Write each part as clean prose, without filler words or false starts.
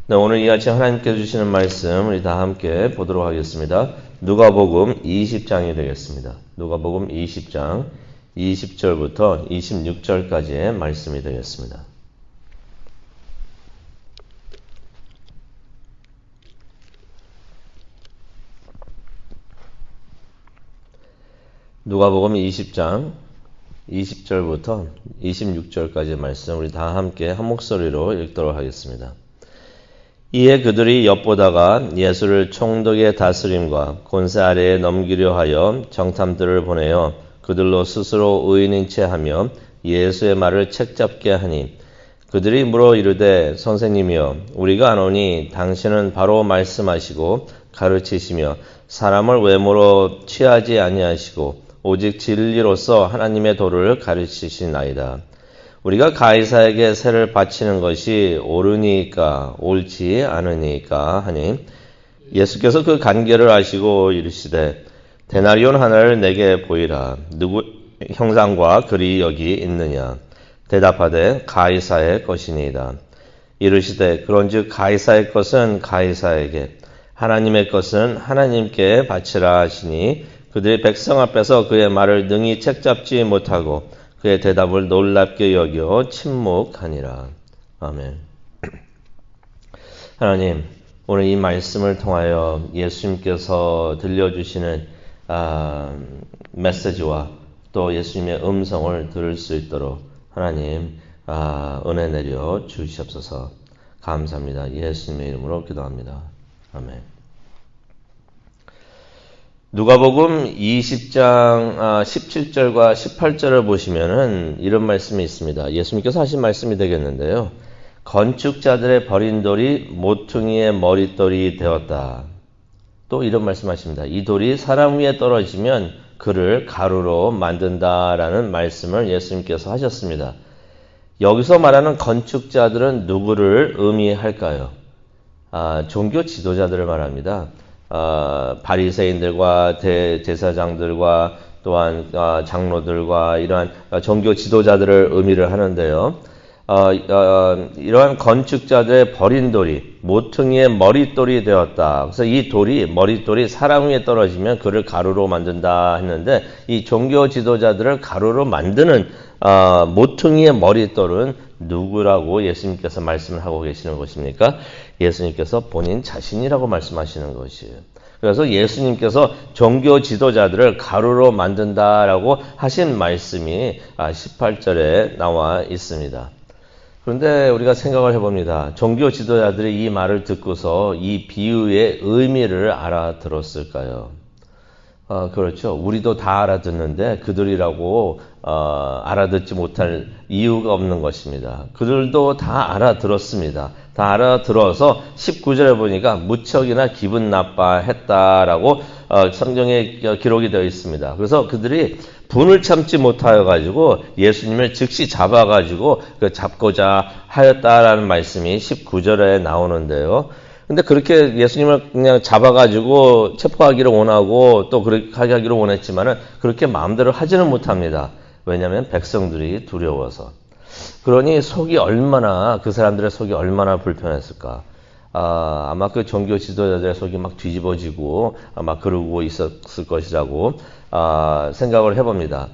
네, 오늘 이 아침 하나님께서 주시는 말씀 우리 다 함께 보도록 하겠습니다. 누가복음 20장이 되겠습니다. 누가복음 20장 20절부터 26절까지의 말씀이 되겠습니다. 누가복음 20장 20절부터 26절까지의 말씀 우리 다 함께 한 목소리로 읽도록 하겠습니다. 이에 그들이 엿보다가 예수를 총독의 다스림과 권세 아래에 넘기려 하여 정탐들을 보내어 그들로 스스로 의인인 채 하며 예수의 말을 책잡게 하니 그들이 물어 이르되 선생님이여 우리가 아노니 당신은 바로 말씀하시고 가르치시며 사람을 외모로 취하지 아니하시고 오직 진리로서 하나님의 도를 가르치시나이다. 우리가 가이사에게 세를 바치는 것이 옳으니까 옳지 않으니까 하니 예수께서 그 간계를 아시고 이르시되 데나리온 하나를 내게 보이라. 누구 형상과 글이 여기 있느냐. 대답하되 가이사의 것이니이다. 이르시되 그런즉 가이사의 것은 가이사에게 하나님의 것은 하나님께 바치라 하시니 그들이 백성 앞에서 그의 말을 능히 책잡지 못하고 그의 대답을 놀랍게 여겨 침묵하니라. 아멘. 하나님, 오늘 이 말씀을 통하여 예수님께서 들려주시는 메시지와 또 예수님의 음성을 들을 수 있도록 하나님 은혜 내려 주시옵소서. 감사합니다. 예수님의 이름으로 기도합니다. 아멘. 누가복음 20장 17절과 18절을 보시면은 이런 말씀이 있습니다. 예수님께서 하신 말씀이 되겠는데요. 건축자들의 버린 돌이 모퉁이의 머릿돌이 되었다. 또 이런 말씀하십니다. 이 돌이 사람 위에 떨어지면 그를 가루로 만든다라는 말씀을 예수님께서 하셨습니다. 여기서 말하는 건축자들은 누구를 의미할까요? 종교 지도자들을 말합니다. 바리새인들과 대제사장들과 또한 장로들과 이러한 종교 지도자들을 의미를 하는데요. 이러한 건축자들의 버린 돌이 모퉁이의 머릿돌이 되었다. 그래서 이 머릿돌이 사람 위에 떨어지면 그를 가루로 만든다 했는데 이 종교 지도자들을 가루로 만드는 모퉁이의 머릿돌은 누구라고 예수님께서 말씀을 하고 계시는 것입니까? 예수님께서 본인 자신이라고 말씀하시는 것이에요. 그래서 예수님께서 종교 지도자들을 가루로 만든다라고 하신 말씀이 18절에 나와 있습니다. 그런데 우리가 생각을 해봅니다. 종교 지도자들이 이 말을 듣고서 이 비유의 의미를 알아들었을까요? 그렇죠. 우리도 다 알아듣는데 그들이라고 알아듣지 못할 이유가 없는 것입니다. 그들도 다 알아들었습니다. 다 알아들어서 19절에 보니까 무척이나 기분 나빠했다라고 성경에 기록이 되어 있습니다. 그래서 그들이 분을 참지 못하여 가지고 예수님을 즉시 잡아가지고 잡고자 하였다라는 말씀이 19절에 나오는데요. 근데 그렇게 예수님을 그냥 잡아가지고 체포하기를 원하고 또 그렇게 하기를 원했지만은 그렇게 마음대로 하지는 못합니다. 왜냐하면 백성들이 두려워서. 그러니 그 사람들의 속이 얼마나 불편했을까. 아마 그 종교 지도자들의 속이 막 뒤집어지고 아마 그러고 있었을 것이라고 생각을 해봅니다.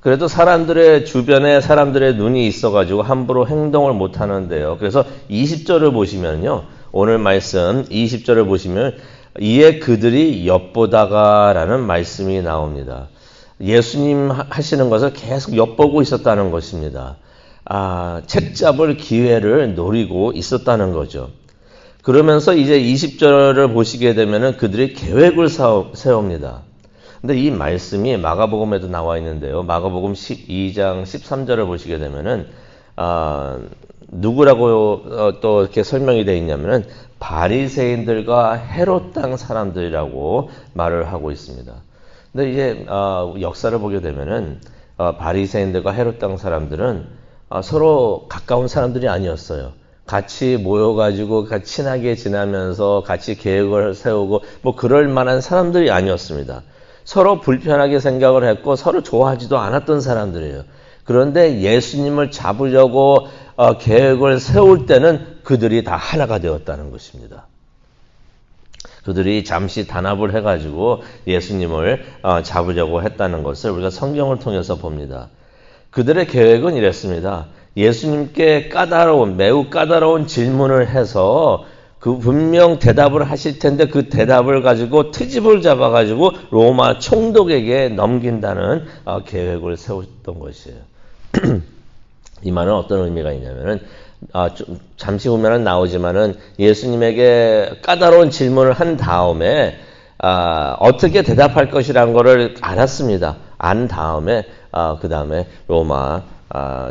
그래도 주변에 사람들의 눈이 있어가지고 함부로 행동을 못 하는데요. 그래서 20절을 보시면요. 오늘 말씀 20절을 보시면 이에 그들이 엿보다가 라는 말씀이 나옵니다. 예수님 하시는 것을 계속 엿보고 있었다는 것입니다. 책잡을 기회를 노리고 있었다는 거죠. 그러면서 이제 20절을 보시게 되면은 그들이 계획을 세웁니다. 근데 이 말씀이 마가복음에도 나와 있는데요. 마가복음 12장 13절을 보시게 되면은 누구라고 또 이렇게 설명이 되어 있냐면은 바리새인들과 헤롯 땅 사람들이라고 말을 하고 있습니다. 근데 이제 역사를 보게 되면은 바리새인들과 헤롯 땅 사람들은 서로 가까운 사람들이 아니었어요. 같이 모여가지고 친하게 지내면서 같이 계획을 세우고 뭐 그럴 만한 사람들이 아니었습니다. 서로 불편하게 생각을 했고 서로 좋아하지도 않았던 사람들이에요. 그런데 예수님을 잡으려고 계획을 세울 때는 그들이 다 하나가 되었다는 것입니다. 그들이 잠시 단합을 해가지고 예수님을 잡으려고 했다는 것을 우리가 성경을 통해서 봅니다. 그들의 계획은 이랬습니다. 예수님께 매우 까다로운 질문을 해서 그 분명 대답을 하실 텐데 그 대답을 가지고 트집을 잡아가지고 로마 총독에게 넘긴다는 계획을 세웠던 것이에요. 이 말은 어떤 의미가 있냐면은 좀 잠시 후면은 나오지만은 예수님에게 까다로운 질문을 한 다음에 어떻게 대답할 것이라는 것을 알았습니다. 안 다음에 그 다음에 로마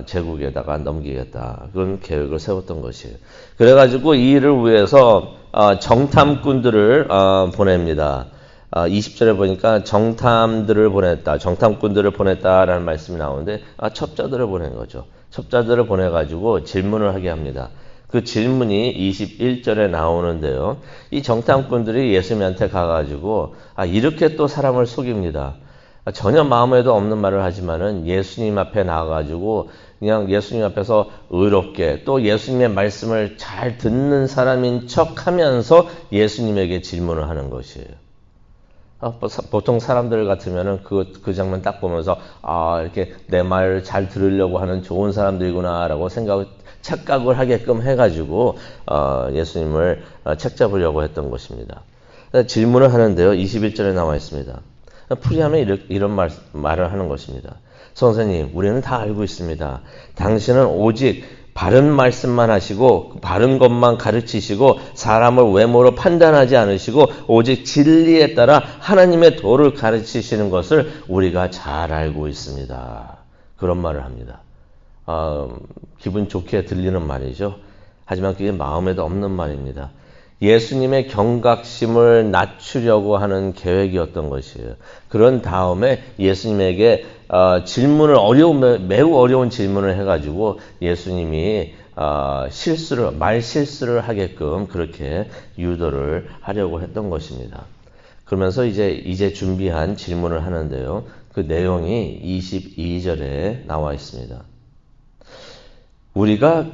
제국에다가 넘기겠다. 그런 계획을 세웠던 것이에요. 그래가지고 이 일을 위해서 정탐꾼들을 보냅니다. 20절에 보니까 정탐꾼들을 보냈다라는 말씀이 나오는데 첩자들을 보낸 거죠. 첩자들을 보내가지고 질문을 하게 합니다. 그 질문이 21절에 나오는데요. 이 정탐꾼들이 예수님한테 가가지고 이렇게 또 사람을 속입니다. 전혀 마음에도 없는 말을 하지만은 예수님 앞에 나와가지고 그냥 예수님 앞에서 의롭게 또 예수님의 말씀을 잘 듣는 사람인 척 하면서 예수님에게 질문을 하는 것이에요. 보통 사람들 같으면은 그 장면 딱 보면서 이렇게 내 말을 잘 들으려고 하는 좋은 사람들이구나라고 착각을 하게끔 해가지고 예수님을 책잡으려고 했던 것입니다. 질문을 하는데요. 21절에 나와 있습니다. 풀이하면 이런 말을 하는 것입니다. 선생님, 우리는 다 알고 있습니다. 당신은 오직 바른 말씀만 하시고 바른 것만 가르치시고 사람을 외모로 판단하지 않으시고 오직 진리에 따라 하나님의 도를 가르치시는 것을 우리가 잘 알고 있습니다. 그런 말을 합니다. 기분 좋게 들리는 말이죠. 하지만 그게 마음에도 없는 말입니다. 예수님의 경각심을 낮추려고 하는 계획이었던 것이에요. 그런 다음에 예수님에게 매우 어려운 질문을 해가지고 예수님이 말 실수를 하게끔 그렇게 유도를 하려고 했던 것입니다. 그러면서 이제 준비한 질문을 하는데요. 그 내용이 22절에 나와 있습니다. 우리가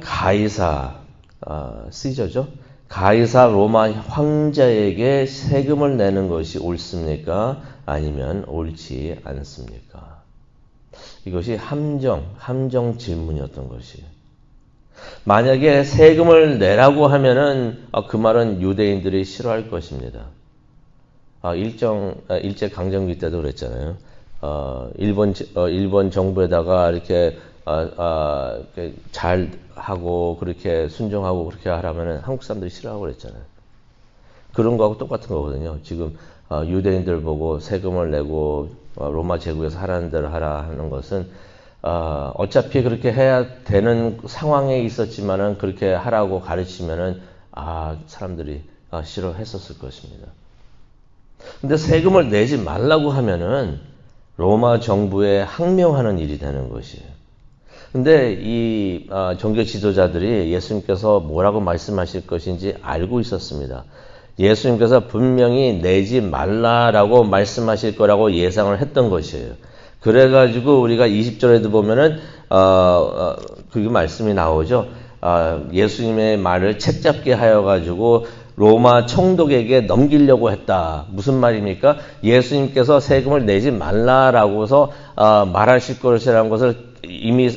시저죠? 가이사 로마 황제에게 세금을 내는 것이 옳습니까? 아니면 옳지 않습니까? 이것이 함정 질문이었던 것이에요. 만약에 세금을 내라고 하면은 그 말은 유대인들이 싫어할 것입니다. 일제 강점기 때도 그랬잖아요. 일본 정부에다가 이렇게 잘 하고 그렇게 순종하고 그렇게 하라면은 한국 사람들이 싫어하고 그랬잖아요. 그런 거하고 똑같은 거거든요. 지금 유대인들 보고 세금을 내고 로마 제국에서 하라는 대로 하라 하는 것은 어차피 그렇게 해야 되는 상황에 있었지만은 그렇게 하라고 가르치면은 사람들이 싫어했었을 것입니다. 근데 세금을 내지 말라고 하면은 로마 정부에 항명하는 일이 되는 것이에요. 근데 이 종교 지도자들이 예수님께서 뭐라고 말씀하실 것인지 알고 있었습니다. 예수님께서 분명히 내지 말라라고 말씀하실 거라고 예상을 했던 것이에요. 그래가지고 우리가 20절에도 보면은 그 말씀이 나오죠. 예수님의 말을 책잡게 하여가지고 로마 총독에게 넘기려고 했다. 무슨 말입니까? 예수님께서 세금을 내지 말라라고서 말하실 것이라는 것을 이미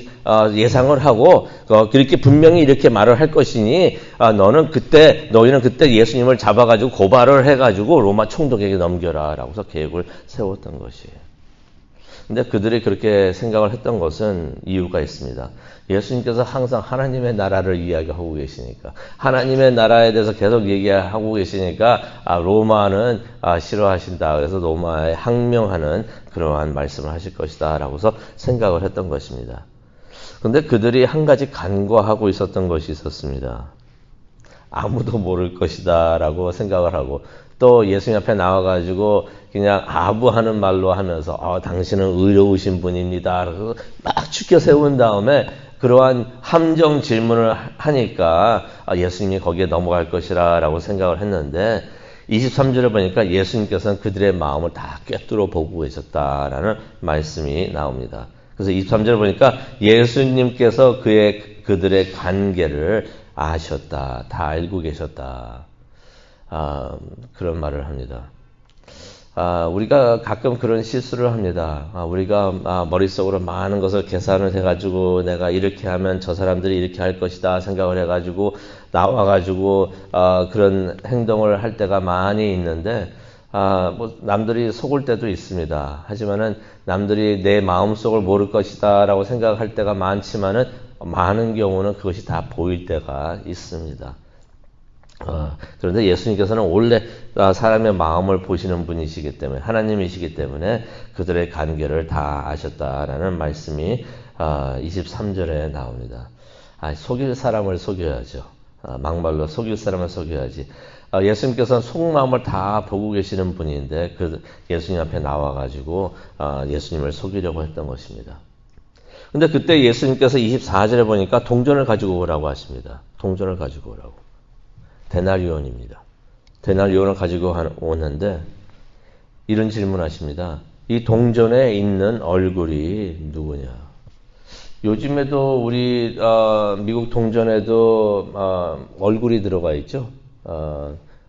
예상을 하고 그렇게 분명히 이렇게 말을 할 것이니 너희는 그때 예수님을 잡아가지고 고발을 해가지고 로마 총독에게 넘겨라라고서 계획을 세웠던 것이에요. 근데 그들이 그렇게 생각을 했던 것은 이유가 있습니다. 예수님께서 항상 하나님의 나라를 이야기하고 계시니까, 하나님의 나라에 대해서 계속 얘기하고 계시니까 로마는 싫어하신다. 그래서 로마에 항명하는 그러한 말씀을 하실 것이다 라고서 생각을 했던 것입니다. 근데 그들이 한 가지 간과하고 있었던 것이 있었습니다. 아무도 모를 것이다 라고 생각을 하고 또 예수님 앞에 나와가지고 그냥 아부하는 말로 하면서 당신은 의로우신 분입니다. 그래서 막 추켜 세운 다음에 그러한 함정 질문을 하니까 예수님이 거기에 넘어갈 것이라 라고 생각을 했는데 23절에 보니까 예수님께서는 그들의 마음을 다 꿰뚫어 보고 계셨다라는 말씀이 나옵니다. 그래서 23절에 보니까 예수님께서 그들의 관계를 아셨다. 다 알고 계셨다. 그런 말을 합니다. 우리가 가끔 그런 실수를 합니다. 우리가 머릿속으로 많은 것을 계산을 해가지고 내가 이렇게 하면 저 사람들이 이렇게 할 것이다 생각을 해가지고 나와가지고 그런 행동을 할 때가 많이 있는데 뭐 남들이 속을 때도 있습니다. 하지만은 남들이 내 마음속을 모를 것이다 라고 생각할 때가 많지만은 많은 경우는 그것이 다 보일 때가 있습니다. 그런데 예수님께서는 원래 사람의 마음을 보시는 분이시기 때문에 하나님이시기 때문에 그들의 관계를 다 아셨다라는 말씀이 23절에 나옵니다. 속일 사람을 속여야죠. 막말로 속일 사람을 속여야지. 예수님께서는 속마음을 다 보고 계시는 분인데 그 예수님 앞에 나와가지고 예수님을 속이려고 했던 것입니다. 근데 그때 예수님께서 24절에 보니까 동전을 가지고 오라고 하십니다. 동전을 가지고 오라고. 데나리온입니다. 데나리온을 가지고 오는데 이런 질문하십니다. 이 동전에 있는 얼굴이 누구냐? 요즘에도 우리 미국 동전에도 얼굴이 들어가 있죠.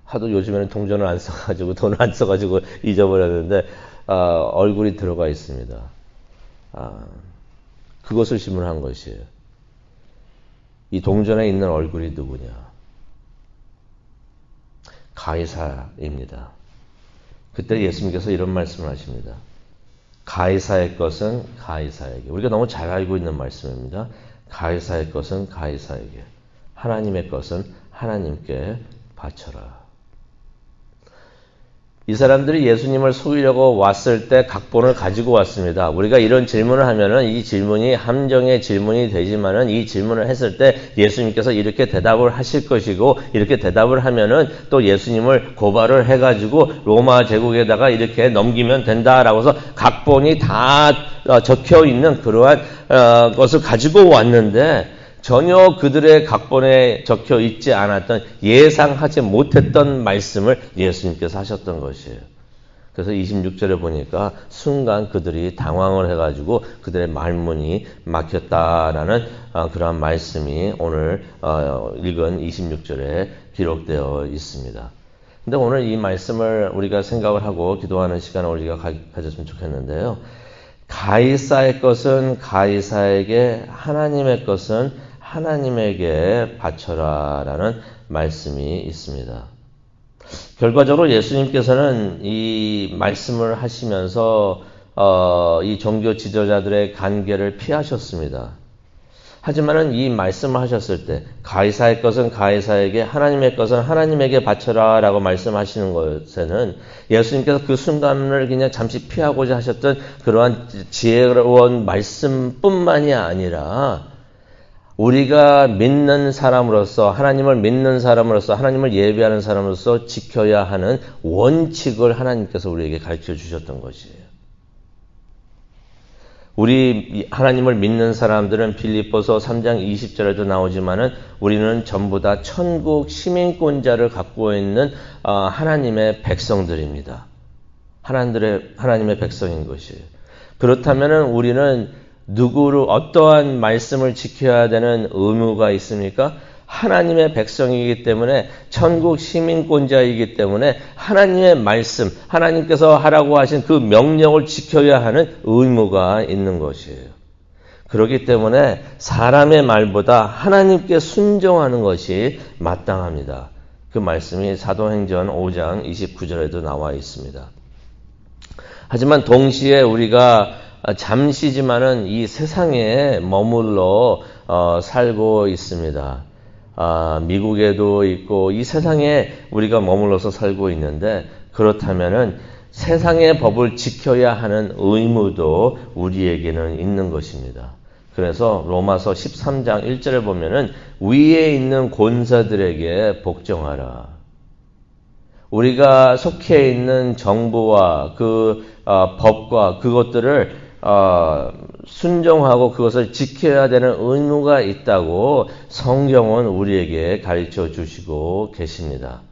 하도 요즘에는 동전을 안 써가지고 돈을 안 써가지고 잊어버렸는데 얼굴이 들어가 있습니다. 그것을 질문한 것이에요. 이 동전에 있는 얼굴이 누구냐? 가이사입니다. 그때 예수님께서 이런 말씀을 하십니다. 가이사의 것은 가이사에게. 우리가 너무 잘 알고 있는 말씀입니다. 가이사의 것은 가이사에게. 하나님의 것은 하나님께 바쳐라. 이 사람들이 예수님을 속이려고 왔을 때 각본을 가지고 왔습니다. 우리가 이런 질문을 하면은 이 질문이 함정의 질문이 되지만은 이 질문을 했을 때 예수님께서 이렇게 대답을 하실 것이고 이렇게 대답을 하면은 또 예수님을 고발을 해가지고 로마 제국에다가 이렇게 넘기면 된다라고 해서 각본이 다 적혀 있는 그러한 것을 가지고 왔는데 전혀 그들의 각본에 적혀 있지 않았던 예상하지 못했던 말씀을 예수님께서 하셨던 것이에요. 그래서 26절에 보니까 순간 그들이 당황을 해가지고 그들의 말문이 막혔다라는 그런 말씀이 오늘 읽은 26절에 기록되어 있습니다. 근데 오늘 이 말씀을 우리가 생각을 하고 기도하는 시간을 우리가 가졌으면 좋겠는데요. 가이사의 것은 가이사에게, 하나님의 것은 하나님에게 바쳐라라는 말씀이 있습니다. 결과적으로 예수님께서는 이 말씀을 하시면서 이 종교 지도자들의 관계를 피하셨습니다. 하지만은 이 말씀을 하셨을 때 가이사의 것은 가이사에게, 하나님의 것은 하나님에게 바쳐라라고 말씀하시는 것에는 예수님께서 그 순간을 그냥 잠시 피하고자 하셨던 그러한 지혜로운 말씀뿐만이 아니라 우리가 믿는 사람으로서, 하나님을 믿는 사람으로서, 하나님을 예배하는 사람으로서 지켜야 하는 원칙을 하나님께서 우리에게 가르쳐 주셨던 것이에요. 우리 하나님을 믿는 사람들은 빌립보서 3장 20절에도 나오지만은 우리는 전부 다 천국 시민권자를 갖고 있는 하나님의 백성들입니다. 하나님의 백성인 것이에요. 그렇다면은 우리는 누구를 어떠한 말씀을 지켜야 되는 의무가 있습니까? 하나님의 백성이기 때문에, 천국 시민권자이기 때문에 하나님의 말씀, 하나님께서 하라고 하신 그 명령을 지켜야 하는 의무가 있는 것이에요. 그렇기 때문에 사람의 말보다 하나님께 순종하는 것이 마땅합니다. 그 말씀이 사도행전 5장 29절에도 나와 있습니다. 하지만 동시에 우리가 잠시지만은 이 세상에 머물러 살고 있습니다. 미국에도 있고 이 세상에 우리가 머물러서 살고 있는데, 그렇다면은 세상의 법을 지켜야 하는 의무도 우리에게는 있는 것입니다. 그래서 로마서 13장 1절에 보면은 위에 있는 권사들에게 복종하라. 우리가 속해 있는 정부와 그 법과 그것들을 순종하고 그것을 지켜야 되는 의무가 있다고 성경은 우리에게 가르쳐 주시고 계십니다.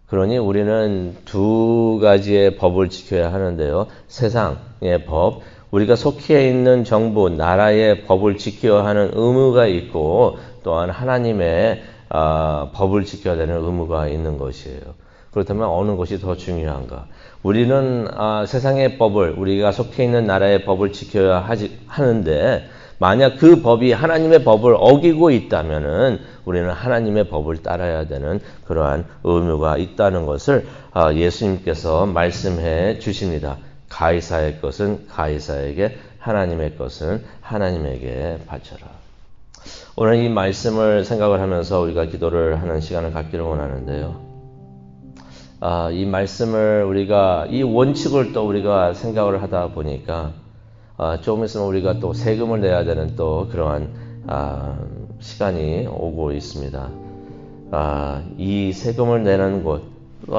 그러니 우리는 두 가지의 법을 지켜야 하는데요. 세상의 법, 우리가 속해 있는 정부, 나라의 법을 지켜야 하는 의무가 있고 또한 하나님의 법을 지켜야 되는 의무가 있는 것이에요. 그렇다면 어느 것이 더 중요한가? 우리는 세상의 법을, 우리가 속해 있는 나라의 법을 지켜야 하는데 만약 그 법이 하나님의 법을 어기고 있다면은 우리는 하나님의 법을 따라야 되는 그러한 의무가 있다는 것을 예수님께서 말씀해 주십니다. 가이사의 것은 가이사에게, 하나님의 것은 하나님에게 바쳐라. 오늘 이 말씀을 생각을 하면서 우리가 기도를 하는 시간을 갖기를 원하는데요. 이 말씀을 우리가, 이 원칙을 또 우리가 생각을 하다 보니까 조금 있으면 우리가 또 세금을 내야 되는 또 그러한 시간이 오고 있습니다. 이 세금을 내는 것,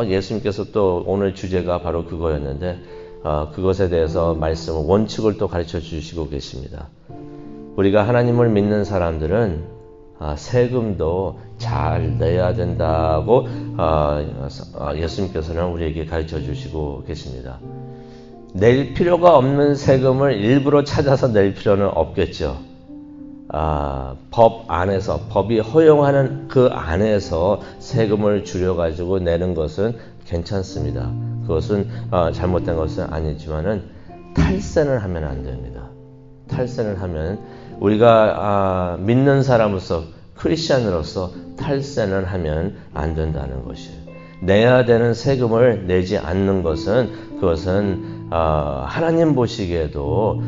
예수님께서 또 오늘 주제가 바로 그거였는데 그것에 대해서 말씀, 원칙을 또 가르쳐 주시고 계십니다. 우리가 하나님을 믿는 사람들은 세금도 잘 내야 된다고 예수님께서는 우리에게 가르쳐 주시고 계십니다. 낼 필요가 없는 세금을 일부러 찾아서 낼 필요는 없겠죠. 법 안에서, 법이 허용하는 그 안에서 세금을 줄여가지고 내는 것은 괜찮습니다. 그것은 잘못된 것은 아니지만은 탈세는 하면 안 됩니다. 탈세는 하면 우리가 믿는 사람으로서, 크리스천으로서 탈세는 하면 안 된다는 것이에요. 내야 되는 세금을 내지 않는 것은 그것은 하나님 보시기에도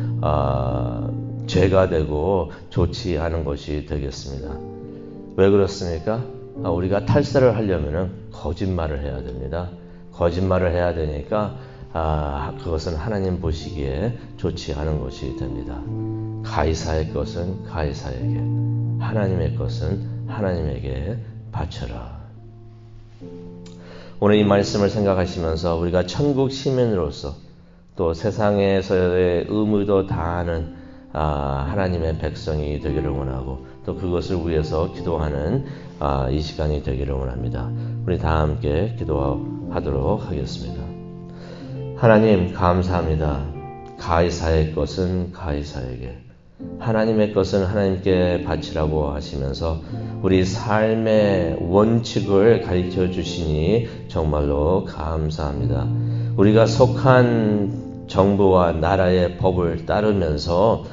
죄가 되고 좋지 않은 것이 되겠습니다. 왜 그렇습니까? 우리가 탈세를 하려면 거짓말을 해야 됩니다. 거짓말을 해야 되니까 그것은 하나님 보시기에 좋지 않은 것이 됩니다. 가이사의 것은 가이사에게, 하나님의 것은 하나님에게 바쳐라. 오늘 이 말씀을 생각하시면서 우리가 천국 시민으로서 또 세상에서의 의무도 다하는 하나님의 백성이 되기를 원하고 또 그것을 위해서 기도하는 이 시간이 되기를 원합니다. 우리 다 함께 기도하도록 하겠습니다. 하나님 감사합니다. 가이사의 것은 가이사에게, 하나님의 것은 하나님께 바치라고 하시면서 우리 삶의 원칙을 가르쳐 주시니 정말로 감사합니다. 우리가 속한 정부와 나라의 법을 따르면서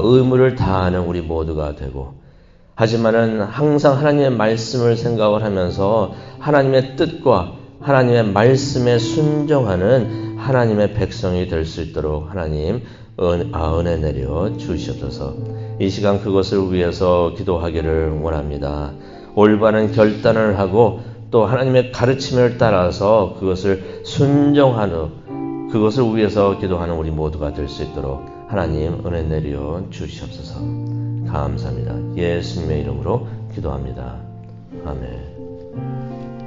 의무를 다하는 우리 모두가 되고, 하지만은 항상 하나님의 말씀을 생각을 하면서 하나님의 뜻과 하나님의 말씀에 순종하는 하나님의 백성이 될 수 있도록 하나님 은혜 내려 주시옵소서. 이 시간 그것을 위해서 기도하기를 원합니다. 올바른 결단을 하고 또 하나님의 가르침을 따라서 그것을 순종하는, 그것을 위해서 기도하는 우리 모두가 될 수 있도록 하나님 은혜 내려 주시옵소서. 감사합니다. 예수님의 이름으로 기도합니다. 아멘.